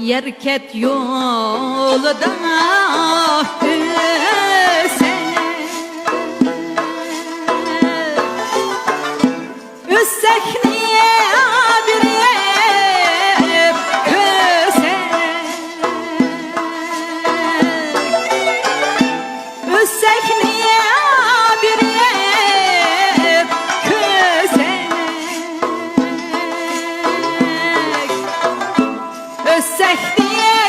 Yerket yolda Üssek niye bir Üssek niye bir Üssek diye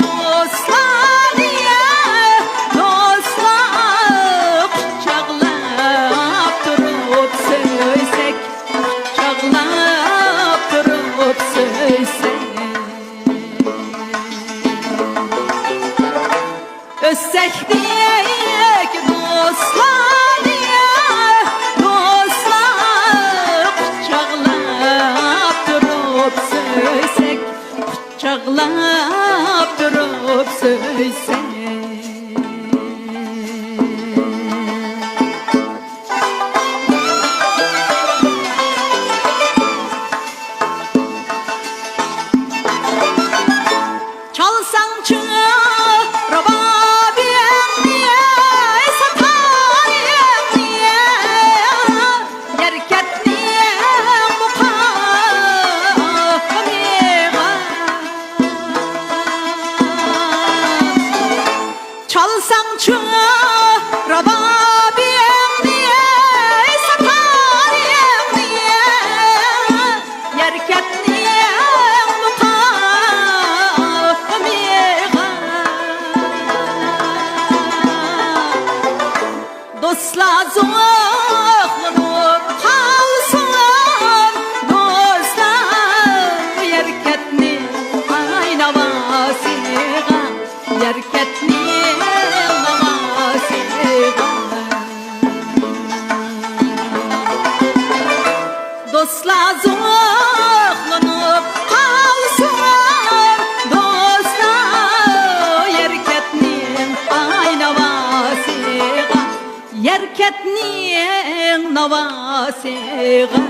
dostlar diye dostlar çağlap durup söysek çağlap durup söysek Üssek diye dostlar diye dostlar çağlap durup söysek çağlap durup söysek Çalsan rababiyem diye satariyem diye Yerket niye mukamiga Çalsan rababiyem diye satariyem diye Yerket niye Dostlar zoğlanıp kalsın Dostlar yerketni aynavasıga Yerketni aynavasıga Dostlar zoğlanıp kalsın Dostlar yerketni aynavasıga Yerketning navasiga